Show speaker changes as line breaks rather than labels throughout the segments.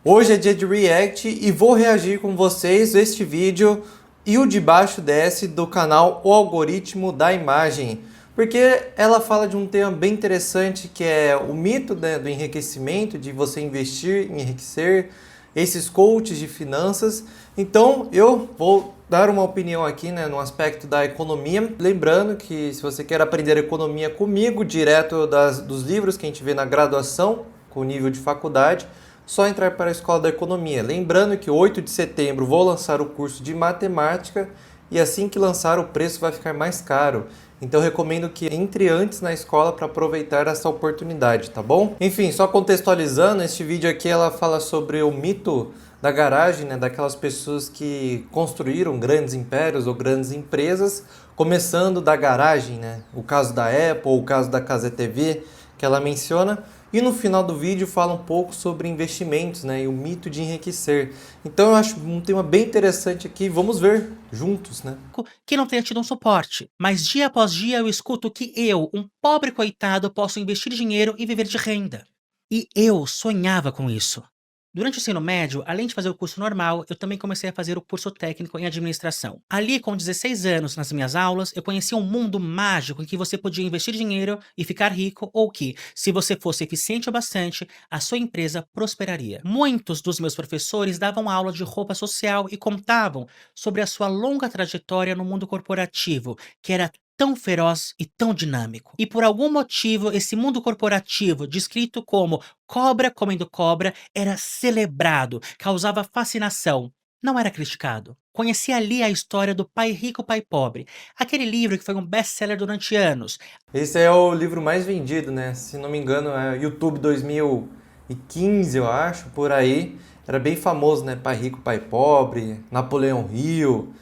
Hoje é dia de React e vou reagir com vocês este vídeo e o de baixo desse do canal O Algoritmo da Imagem, porque ela fala de um tema bem interessante que é o mito, né, do enriquecimento, de você investir em enriquecer, esses coaches de finanças. Então eu vou dar uma opinião aqui, né, no aspecto da economia. Lembrando que se você quer aprender economia comigo, direto dos livros que a gente vê na graduação, com nível de faculdade, só entrar para a Escola da Economia. Lembrando que 8 de setembro vou lançar o curso de matemática e assim que lançar o preço vai ficar mais caro. Então eu recomendo que entre antes na escola para aproveitar essa oportunidade, tá bom? Enfim, só contextualizando, este vídeo aqui ela fala sobre o mito da garagem, né, daquelas pessoas que construíram grandes impérios ou grandes empresas, começando da garagem, né? O caso da Apple, o caso da Casa TV, que ela menciona. E no final do vídeo fala um pouco sobre investimentos, né, e o mito de enriquecer. Então eu acho um tema bem interessante aqui, vamos ver juntos, né?
Que não tenha tido um suporte, mas dia após dia eu escuto que eu, um pobre coitado, posso investir dinheiro e viver de renda. E eu sonhava com isso. Durante o ensino médio, além de fazer o curso normal, eu também comecei a fazer o curso técnico em administração. Ali, com 16 anos, nas minhas aulas, eu conheci um mundo mágico em que você podia investir dinheiro e ficar rico, ou que, se você fosse eficiente o bastante, a sua empresa prosperaria. Muitos dos meus professores davam aula de roupa social e contavam sobre a sua longa trajetória no mundo corporativo, que era tão feroz e tão dinâmico. E por algum motivo, esse mundo corporativo, descrito como cobra comendo cobra, era celebrado, causava fascinação, não era criticado. Conheci ali a história do Pai Rico, Pai Pobre, aquele livro que foi um best-seller durante anos.
Esse é o livro mais vendido, né? Se não me engano, é YouTube 2015, eu acho, por aí. Era bem famoso, né? Pai Rico, Pai Pobre, Napoleão Hill,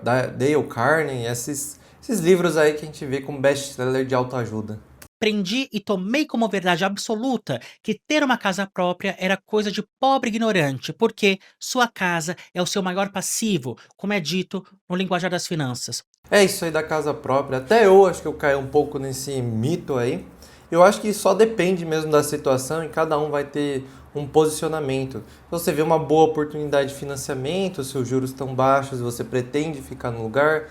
Dale Carnegie, esses livros aí que a gente vê como best-seller de autoajuda.
Aprendi e tomei como verdade absoluta que ter uma casa própria era coisa de pobre ignorante, porque sua casa é o seu maior passivo, como é dito no linguajar das finanças.
É isso aí da casa própria. Até eu acho que eu caí um pouco nesse mito aí. Eu acho que só depende mesmo da situação e cada um vai ter um posicionamento. Se você vê uma boa oportunidade de financiamento, se os juros estão baixos e você pretende ficar no lugar,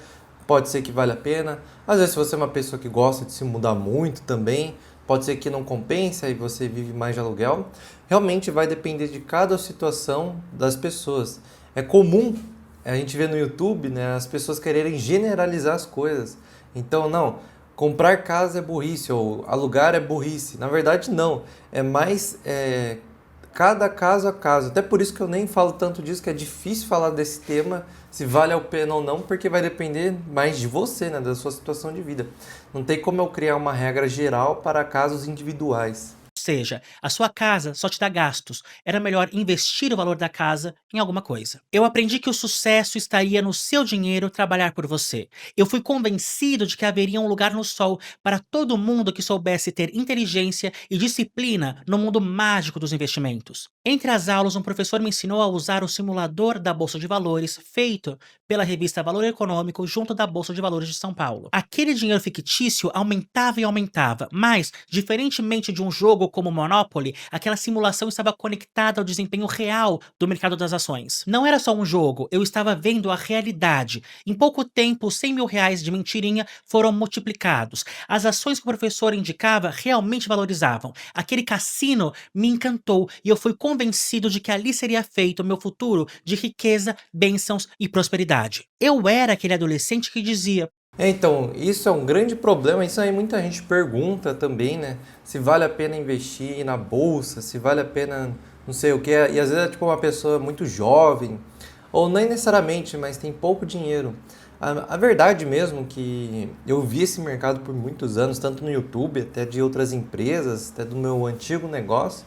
pode ser que vale a pena. Às vezes, se você é uma pessoa que gosta de se mudar muito também, pode ser que não compense e você vive mais de aluguel. Realmente vai depender de cada situação das pessoas. É comum a gente vê no YouTube, né, as pessoas quererem generalizar as coisas. Então, não, comprar casa é burrice ou alugar é burrice. Na verdade, não. É mais cada caso a caso. Até por isso que eu nem falo tanto disso, que é difícil falar desse tema, se vale a pena ou não, porque vai depender mais de você, né, da sua situação de vida. Não tem como eu criar uma regra geral para casos individuais.
Ou seja, a sua casa só te dá gastos. Era melhor investir o valor da casa em alguma coisa. Eu aprendi que o sucesso estaria no seu dinheiro trabalhar por você. Eu fui convencido de que haveria um lugar no sol para todo mundo que soubesse ter inteligência e disciplina no mundo mágico dos investimentos. Entre as aulas, um professor me ensinou a usar o simulador da Bolsa de Valores feito pela revista Valor Econômico junto da Bolsa de Valores de São Paulo. Aquele dinheiro fictício aumentava e aumentava, mas, diferentemente de um jogo como Monopoly, aquela simulação estava conectada ao desempenho real do mercado das ações. Não era só um jogo, eu estava vendo a realidade. Em pouco tempo, os 100 mil reais de mentirinha foram multiplicados. As ações que o professor indicava realmente valorizavam. Aquele cassino me encantou e eu fui convencido de que ali seria feito o meu futuro de riqueza, bênçãos e prosperidade. Eu era aquele adolescente que dizia:
Então, isso é um grande problema. Isso aí muita gente pergunta também, né? Se vale a pena investir na bolsa, se vale a pena não sei o que. E às vezes é tipo uma pessoa muito jovem, ou nem necessariamente, mas tem pouco dinheiro. A verdade mesmo que eu vi esse mercado por muitos anos, tanto no YouTube, até de outras empresas, até do meu antigo negócio,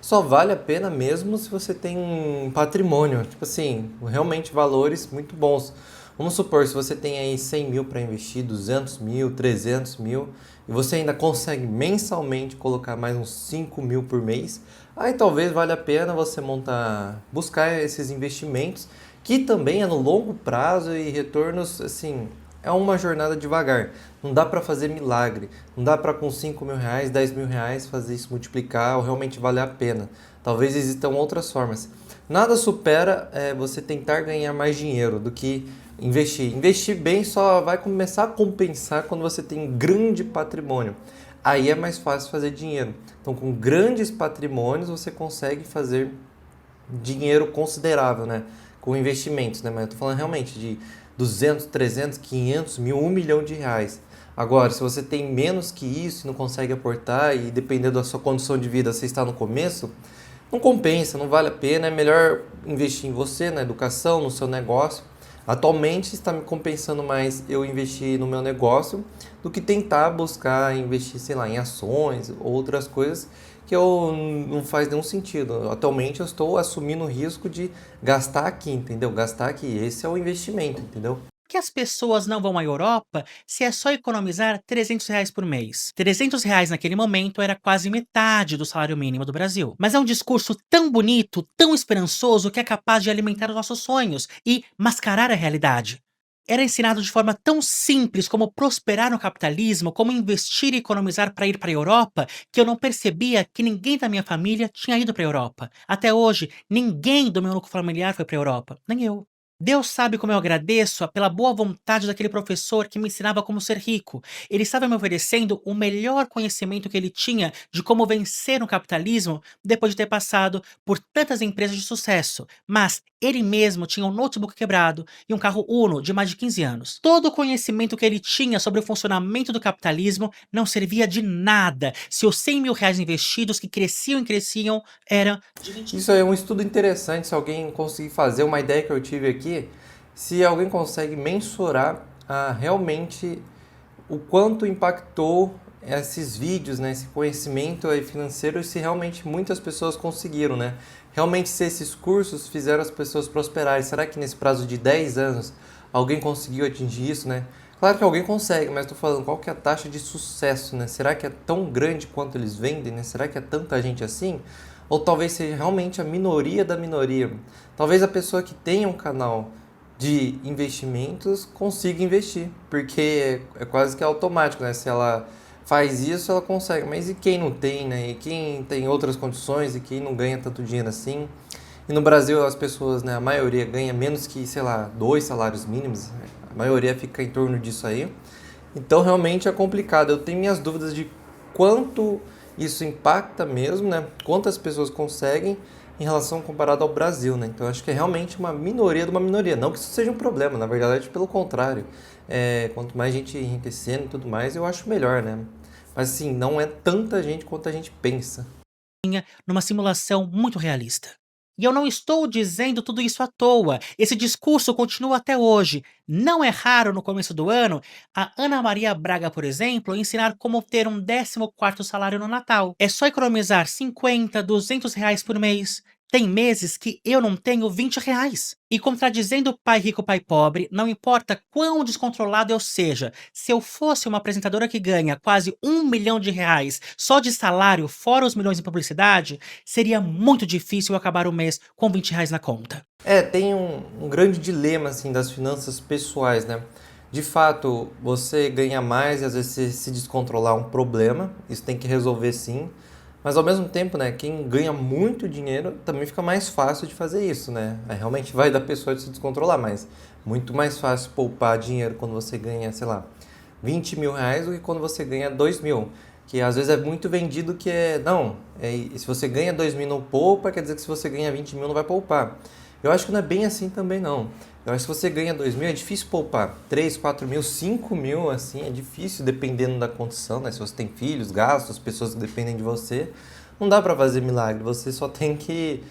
só vale a pena mesmo se você tem um patrimônio, tipo assim, realmente valores muito bons. Vamos supor, se você tem aí 100 mil para investir, 200 mil, 300 mil, e você ainda consegue mensalmente colocar mais uns 5 mil por mês, aí talvez valha a pena você buscar esses investimentos, que também é no longo prazo e retornos, assim, é uma jornada devagar. Não dá para fazer milagre, não dá para com 5 mil reais, 10 mil reais fazer isso multiplicar ou realmente valer a pena. Talvez existam outras formas. Nada supera você tentar ganhar mais dinheiro do que investir. Investir bem só vai começar a compensar quando você tem um grande patrimônio. Aí é mais fácil fazer dinheiro. Então, com grandes patrimônios, você consegue fazer dinheiro considerável, né? Com investimentos, né? Mas eu tô falando realmente de 200, 300, 500 mil, 1 milhão de reais. Agora, se você tem menos que isso e não consegue aportar e dependendo da sua condição de vida, você está no começo, não compensa, não vale a pena, é melhor investir em você, na educação, no seu negócio. Atualmente está me compensando mais eu investir no meu negócio do que tentar buscar investir, sei lá, em ações ou outras coisas que não faz nenhum sentido. Atualmente eu estou assumindo o risco de gastar aqui, entendeu? Gastar aqui, esse é o investimento, entendeu?
Que as pessoas não vão à Europa se é só economizar R$ 300 por mês. R$ 300 naquele momento era quase metade do salário mínimo do Brasil. Mas é um discurso tão bonito, tão esperançoso, que é capaz de alimentar os nossos sonhos e mascarar a realidade. Era ensinado de forma tão simples como prosperar no capitalismo, como investir e economizar para ir para a Europa, que eu não percebia que ninguém da minha família tinha ido para a Europa. Até hoje, ninguém do meu núcleo familiar foi para a Europa, nem eu. Deus sabe como eu agradeço pela boa vontade daquele professor que me ensinava como ser rico. Ele estava me oferecendo o melhor conhecimento que ele tinha de como vencer no capitalismo depois de ter passado por tantas empresas de sucesso. Mas ele mesmo tinha um notebook quebrado e um carro Uno de mais de 15 anos. Todo o conhecimento que ele tinha sobre o funcionamento do capitalismo não servia de nada se os R$ 100 mil investidos que cresciam e cresciam eram de 20.
Isso é um estudo interessante, se alguém conseguir fazer uma ideia que eu tive aqui, se alguém consegue mensurar realmente o quanto impactou esses vídeos, né, esse conhecimento aí financeiro e se realmente muitas pessoas conseguiram, né? Realmente se esses cursos fizeram as pessoas prosperarem, será que nesse prazo de 10 anos alguém conseguiu atingir isso, né? Claro que alguém consegue, mas estou falando qual que é a taxa de sucesso, né? Será que é tão grande quanto eles vendem, né? Será que é tanta gente assim? Ou talvez seja realmente a minoria da minoria. Talvez a pessoa que tenha um canal de investimentos consiga investir, porque é quase que automático, né? Se ela faz isso, ela consegue. Mas e quem não tem, né? E quem tem outras condições e quem não ganha tanto dinheiro assim? E no Brasil as pessoas, né, a maioria ganha menos que, sei lá, 2 salários mínimos. A maioria fica em torno disso aí. Então realmente é complicado. Eu tenho minhas dúvidas de quanto isso impacta mesmo, né? Quantas pessoas conseguem em relação comparado ao Brasil, né? Então acho que é realmente uma minoria de uma minoria. Não que isso seja um problema, na verdade, pelo contrário. Quanto mais gente enriquecendo e tudo mais, eu acho melhor, né? Mas assim, não é tanta gente quanto a gente pensa.
Numa simulação muito realista. E eu não estou dizendo tudo isso à toa. Esse discurso continua até hoje. Não é raro no começo do ano a Ana Maria Braga, por exemplo, ensinar como ter um 14º salário no Natal. É só economizar 50, R$ 200 por mês. Tem meses que eu não tenho R$ 20. E contradizendo o pai rico, pai pobre, não importa quão descontrolado eu seja, se eu fosse uma apresentadora que ganha quase R$ 1 milhão só de salário, fora os milhões em publicidade, seria muito difícil eu acabar o mês com R$ 20 na conta.
Tem um grande dilema assim das finanças pessoais, né? De fato, você ganha mais e às vezes se descontrolar é um problema, isso tem que resolver sim. Mas ao mesmo tempo, né, quem ganha muito dinheiro também fica mais fácil de fazer isso, né? Aí realmente vai da pessoa de se descontrolar, mas muito mais fácil poupar dinheiro quando você ganha, sei lá, R$ 20 mil do que quando você ganha 2 mil. Que às vezes é muito vendido que se você ganha 2 mil e não poupa, quer dizer que se você ganha 20 mil não vai poupar. Eu acho que não é bem assim também não. Eu acho que se você ganha 2 mil é difícil poupar. 3, 4 mil, 5 mil, assim, é difícil dependendo da condição, né? Se você tem filhos, gastos, pessoas que dependem de você, não dá pra fazer milagre. Você só tem que,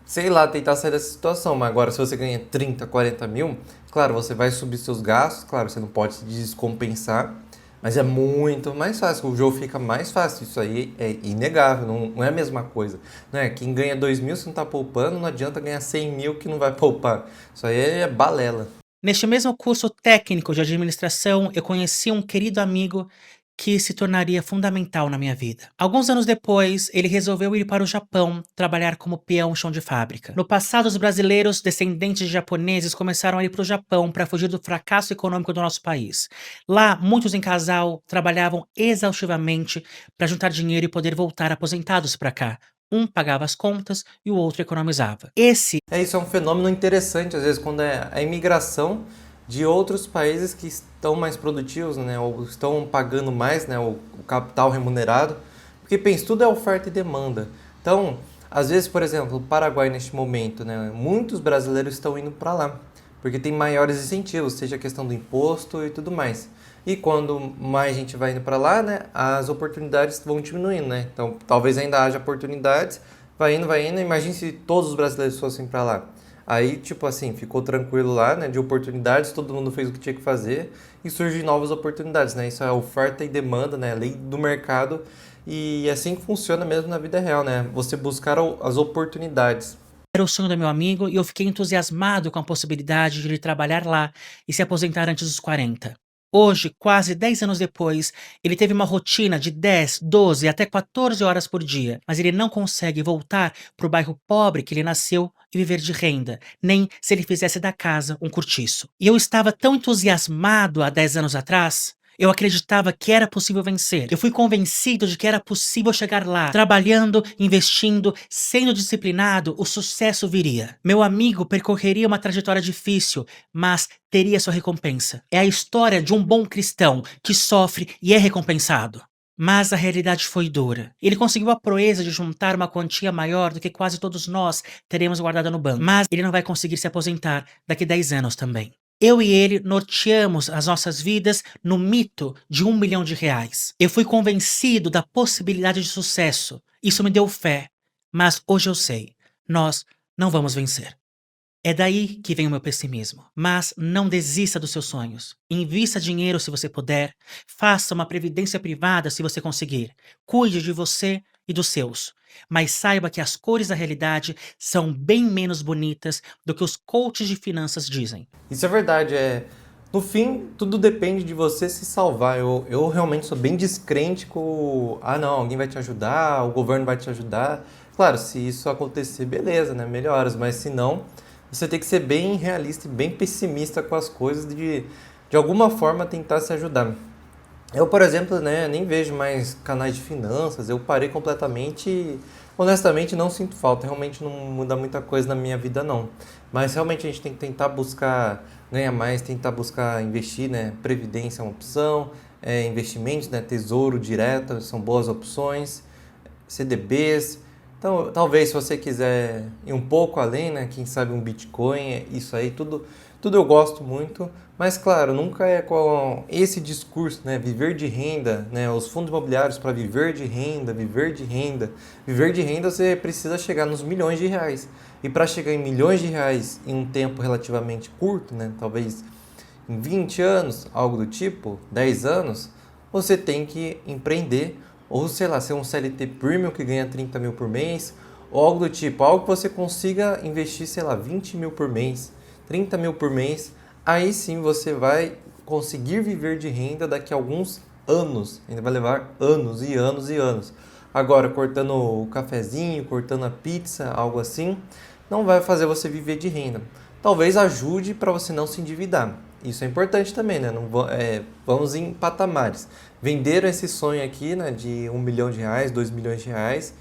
sei lá, tentar sair dessa situação. Mas agora, se você ganha 30, 40 mil, claro, você vai subir seus gastos, claro, você não pode se descompensar, mas é muito mais fácil, o jogo fica mais fácil, isso aí é inegável, não é a mesma coisa. Né? Quem ganha 2 mil se não está poupando, não adianta ganhar 100 mil que não vai poupar. Isso aí é balela.
Neste mesmo curso técnico de administração, eu conheci um querido amigo que se tornaria fundamental na minha vida. Alguns anos depois, ele resolveu ir para o Japão trabalhar como peão chão de fábrica. No passado, os brasileiros, descendentes de japoneses, começaram a ir para o Japão para fugir do fracasso econômico do nosso país. Lá, muitos em casal trabalhavam exaustivamente para juntar dinheiro e poder voltar aposentados para cá. Um pagava as contas e o outro economizava. Esse
Isso é um fenômeno interessante, às vezes, quando é a imigração de outros países que estão mais produtivos, né, ou estão pagando mais, né, o capital remunerado, porque pensa, tudo é oferta e demanda. Então, às vezes, por exemplo, o Paraguai neste momento, né, muitos brasileiros estão indo para lá, porque tem maiores incentivos, seja a questão do imposto e tudo mais. E quando mais gente vai indo para lá, né, as oportunidades vão diminuindo, né? Então, talvez ainda haja oportunidades, vai indo, vai indo. Imagine se todos os brasileiros fossem para lá. Aí, tipo assim, ficou tranquilo lá, né, de oportunidades, todo mundo fez o que tinha que fazer e surgem novas oportunidades, né? Isso é oferta e demanda, né, lei do mercado e é assim que funciona mesmo na vida real, né? Você buscar as oportunidades.
era o sonho do meu amigo e eu fiquei entusiasmado com a possibilidade de ele trabalhar lá e se aposentar antes dos 40. Hoje, quase 10 anos depois, ele teve uma rotina de 10, 12 até 14 horas por dia, mas ele não consegue voltar para o bairro pobre que ele nasceu e viver de renda, nem se ele fizesse da casa um cortiço. E eu estava tão entusiasmado há 10 anos atrás. Eu acreditava que era possível vencer. Eu fui convencido de que era possível chegar lá. Trabalhando, investindo, sendo disciplinado, o sucesso viria. Meu amigo percorreria uma trajetória difícil, mas teria sua recompensa. É a história de um bom cristão que sofre e é recompensado. Mas a realidade foi dura. Ele conseguiu a proeza de juntar uma quantia maior do que quase todos nós teremos guardada no banco. Mas ele não vai conseguir se aposentar daqui 10 anos também. Eu e ele norteamos as nossas vidas no mito de R$ 1 milhão. Eu fui convencido da possibilidade de sucesso. Isso me deu fé. Mas hoje eu sei, nós não vamos vencer. É daí que vem o meu pessimismo. Mas não desista dos seus sonhos. Invista dinheiro se você puder. Faça uma previdência privada se você conseguir. Cuide de você e dos seus. Mas saiba que as cores da realidade são bem menos bonitas do que os coaches de finanças dizem.
Isso é verdade, no fim, tudo depende de você se salvar. Eu realmente sou bem descrente com, não, alguém vai te ajudar, o governo vai te ajudar. Claro, se isso acontecer, beleza, né, melhoras, mas se não, você tem que ser bem realista e bem pessimista com as coisas de alguma forma tentar se ajudar. Eu, por exemplo, né, nem vejo mais canais de finanças, eu parei completamente e, honestamente, não sinto falta. Realmente não muda muita coisa na minha vida, não. Mas realmente a gente tem que tentar buscar ganhar mais, tentar buscar investir, né? Previdência é uma opção, investimentos, né? Tesouro direto são boas opções, CDBs. Então, talvez se você quiser ir um pouco além, né? Quem sabe um Bitcoin, isso aí, tudo eu gosto muito. Mas, claro, nunca é com esse discurso, né? Viver de renda, né? Os fundos imobiliários para viver de renda, viver de renda. Viver de renda você precisa chegar nos milhões de reais. E para chegar em milhões de reais em um tempo relativamente curto, né? Talvez em 20 anos, algo do tipo, 10 anos, você tem que empreender ou, sei lá, ser um CLT Premium que ganha 30 mil por mês, ou algo do tipo, algo que você consiga investir, sei lá, 20 mil por mês, 30 mil por mês, aí sim você vai conseguir viver de renda daqui a alguns anos, ainda vai levar anos e anos e anos. Agora, cortando o cafezinho, cortando a pizza, algo assim, não vai fazer você viver de renda. Talvez ajude para você não se endividar. Isso é importante também, né? Não, vamos em patamares. Venderam esse sonho aqui, né, de R$ 1 milhão, 2 milhões de reais.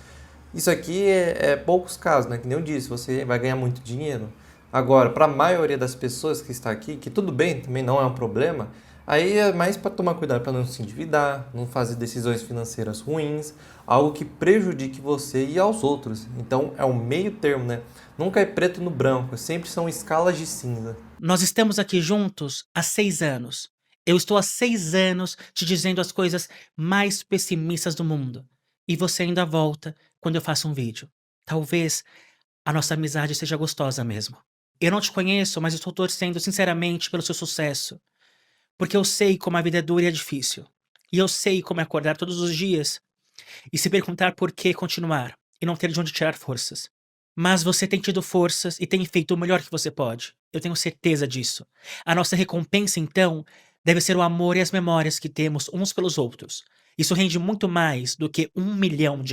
Isso aqui é poucos casos, né? Que nem eu disse, você vai ganhar muito dinheiro. Agora, para a maioria das pessoas que está aqui, que tudo bem, também não é um problema, aí é mais para tomar cuidado para não se endividar, não fazer decisões financeiras ruins, algo que prejudique você e aos outros. Então, é um meio termo, né? Nunca é preto no branco, sempre são escalas de cinza.
Nós estamos aqui juntos há 6 anos. Eu estou há 6 anos te dizendo as coisas mais pessimistas do mundo. E você ainda volta quando eu faço um vídeo. Talvez a nossa amizade seja gostosa mesmo. Eu não te conheço, mas estou torcendo sinceramente pelo seu sucesso. Porque eu sei como a vida é dura e é difícil. E eu sei como é acordar todos os dias e se perguntar por que continuar e não ter de onde tirar forças. Mas você tem tido forças e tem feito o melhor que você pode. Eu tenho certeza disso. A nossa recompensa, então, deve ser o amor e as memórias que temos uns pelos outros. Isso rende muito mais do que R$ 1 milhão.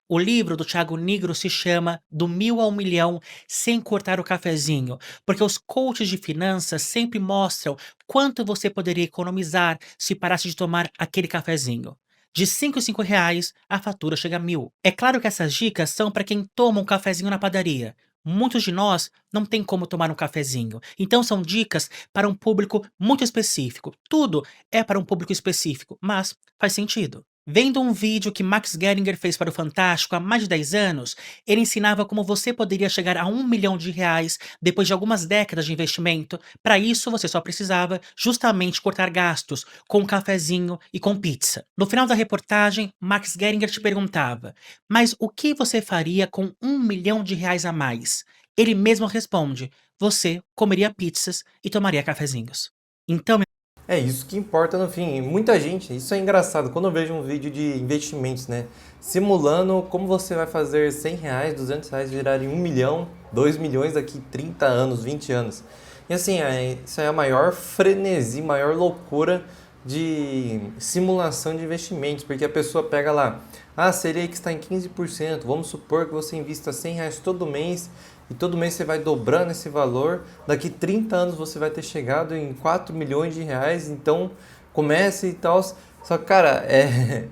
O livro do Thiago Nigro se chama Do Mil ao Milhão Sem Cortar o Cafezinho, porque os coaches de finanças sempre mostram quanto você poderia economizar se parasse de tomar aquele cafezinho. De 5 em 5 reais, a fatura chega a 1.000. É claro que essas dicas são para quem toma um cafezinho na padaria. Muitos de nós não tem como tomar um cafezinho. Então são dicas para um público muito específico. Tudo é para um público específico, mas faz sentido. Vendo um vídeo que Max Geringer fez para o Fantástico há mais de 10 anos, ele ensinava como você poderia chegar a 1 milhão de reais depois de algumas décadas de investimento. Para isso, você só precisava justamente cortar gastos com um cafezinho e com pizza. No final da reportagem, Max Geringer te perguntava: mas o que você faria com 1 milhão de reais a mais? Ele mesmo responde: você comeria pizzas e tomaria cafezinhos. Então,
É isso que importa no fim. E muita gente, isso é engraçado, quando eu vejo um vídeo de investimentos, né? Simulando como você vai fazer 100 reais, 200 reais virarem 1 milhão, 2 milhões daqui 30 anos, 20 anos. E assim, isso é a maior frenesi, maior loucura de simulação de investimentos, porque a pessoa pega lá, seria que está em 15%, vamos supor que você invista 100 reais todo mês, e todo mês você vai dobrando esse valor, daqui 30 anos você vai ter chegado em 4 milhões de reais, então comece e tal. Só que, cara,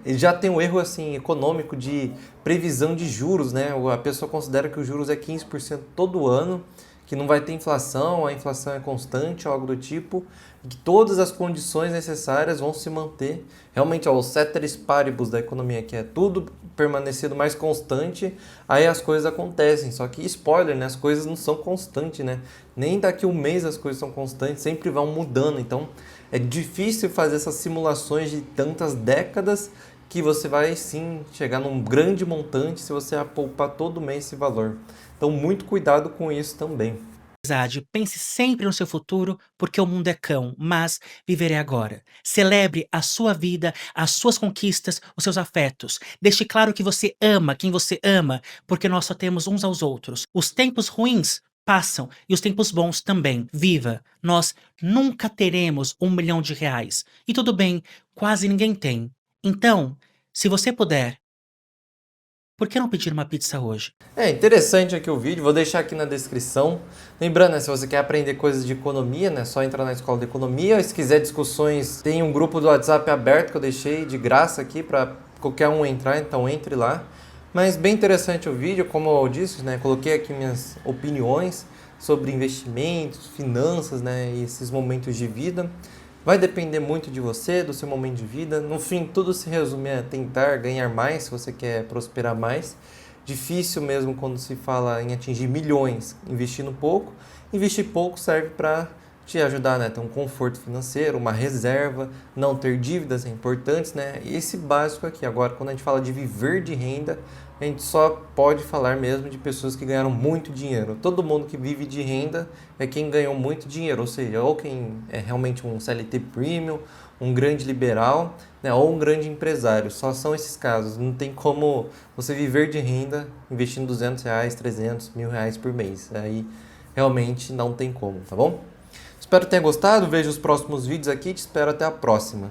já tem um erro assim, econômico de previsão de juros, né? A pessoa considera que os juros é 15% todo ano, que não vai ter inflação, a inflação é constante, algo do tipo, e que todas as condições necessárias vão se manter. Realmente, o ceteris paribus da economia, que é tudo permanecido mais constante, aí as coisas acontecem. Só que, spoiler, né? As coisas não são constantes, né? Nem daqui a um mês as coisas são constantes, sempre vão mudando. Então, é difícil fazer essas simulações de tantas décadas que você vai sim chegar num grande montante se você poupar todo mês esse valor. Então, muito cuidado com isso também.
pense sempre no seu futuro, porque o mundo é cão, mas viverei agora. Celebre a sua vida, as suas conquistas, os seus afetos. Deixe claro que você ama quem você ama, porque nós só temos uns aos outros. Os tempos ruins passam e os tempos bons também. Viva! Nós nunca teremos 1 milhão de reais. E tudo bem, quase ninguém tem. Então, se você puder, por que não pedir uma pizza hoje?
É interessante aqui o vídeo, vou deixar aqui na descrição. Lembrando, né, se você quer aprender coisas de economia, né, é só entrar na escola de economia. Se quiser discussões, tem um grupo do WhatsApp aberto que eu deixei de graça aqui para qualquer um entrar, então entre lá. Mas bem interessante o vídeo, como eu disse, né, coloquei aqui minhas opiniões sobre investimentos, finanças, né, e esses momentos de vida. Vai depender muito de você, do seu momento de vida. No fim, tudo se resume a tentar ganhar mais, se você quer prosperar mais. Difícil mesmo quando se fala em atingir milhões investindo pouco. Investir pouco serve para te ajudar, né? Ter um conforto financeiro, uma reserva, não ter dívidas é importante, né? E esse básico aqui. Agora, quando a gente fala de viver de renda, a gente só pode falar mesmo de pessoas que ganharam muito dinheiro. Todo mundo que vive de renda é quem ganhou muito dinheiro, ou seja, ou quem é realmente um CLT premium, um grande liberal, né, ou um grande empresário. Só são esses casos. Não tem como você viver de renda investindo 200 reais, 300, R$ 1.000 por mês. Aí realmente não tem como, tá bom? Espero que tenha gostado. Veja os próximos vídeos aqui. Te espero até a próxima.